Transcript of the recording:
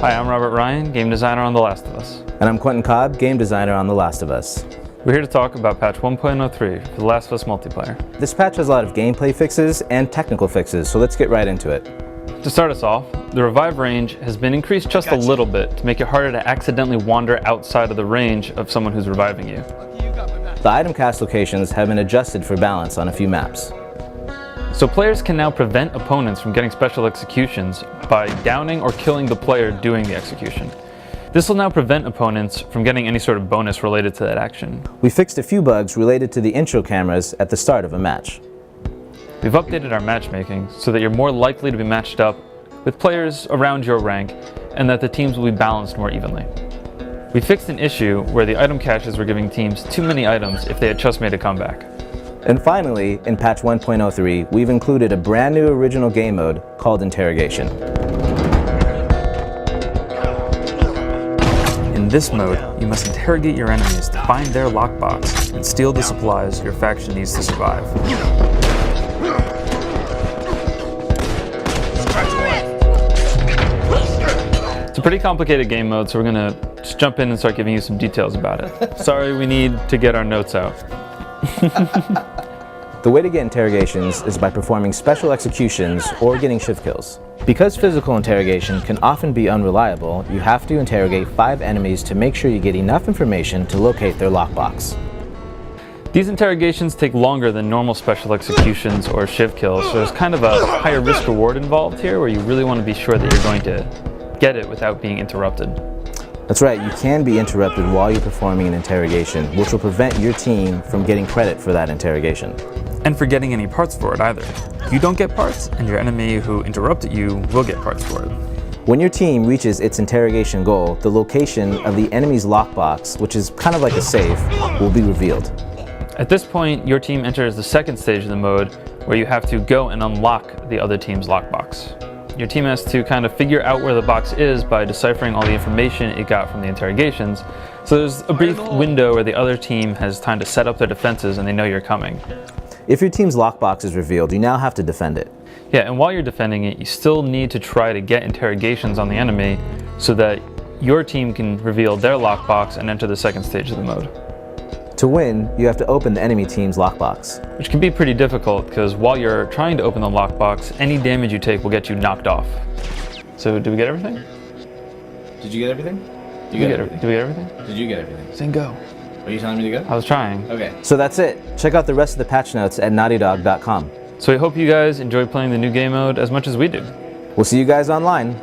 Hi, I'm Robert Ryan, game designer on The Last of Us. And I'm Quentin Cobb, game designer on The Last of Us. We're here to talk about patch 1.03 for The Last of Us multiplayer. This patch has a lot of gameplay fixes and technical fixes, so let's get right into it. To start us off, the revive range has been increased just a little bit to make it harder to accidentally wander outside of the range of someone who's reviving you. The item cast locations have been adjusted for balance on a few maps. So players can now prevent opponents from getting special executions by downing or killing the player doing the execution. This will now prevent opponents from getting any sort of bonus related to that action. We fixed a few bugs related to the intro cameras at the start of a match. We've updated our matchmaking so that you're more likely to be matched up with players around your rank and that the teams will be balanced more evenly. We fixed an issue where the item caches were giving teams too many items if they had just made a comeback. And finally, in patch 1.03, we've included a brand new original game mode called Interrogation. In this mode, you must interrogate your enemies to find their lockbox and steal the supplies your faction needs to survive. It's a pretty complicated game mode, so we're going to just jump in and start giving you some details about it. Sorry, we need to get our notes out. The way to get interrogations is by performing special executions or getting shift kills. Because physical interrogation can often be unreliable, you have to interrogate 5 enemies to make sure you get enough information to locate their lockbox. These interrogations take longer than normal special executions or shift kills, so there's kind of a higher risk reward involved here where you really want to be sure that you're going to get it without being interrupted. That's right, you can be interrupted while you're performing an interrogation, which will prevent your team from getting credit for that interrogation. And for getting any parts for it either. You don't get parts, and your enemy who interrupted you will get parts for it. When your team reaches its interrogation goal, the location of the enemy's lockbox, which is kind of like a safe, will be revealed. At this point, your team enters the second stage of the mode, where you have to go and unlock the other team's lockbox. Your team has to kind of figure out where the box is by deciphering all the information it got from the interrogations. So there's a brief window where the other team has time to set up their defenses and they know you're coming. If your team's lockbox is revealed, you now have to defend it. Yeah, and while you're defending it, you still need to try to get interrogations on the enemy so that your team can reveal their lockbox and enter the second stage of the mode. To win, you have to open the enemy team's lockbox. Which can be pretty difficult because while you're trying to open the lockbox, any damage you take will get you knocked off. So, did we get everything? Did you get everything? Did we get everything? Did you get everything? Then go. Are you telling me to go? I was trying. Okay. So that's it. Check out the rest of the patch notes at naughtydog.com. So we hope you guys enjoy playing the new game mode as much as we do. We'll see you guys online.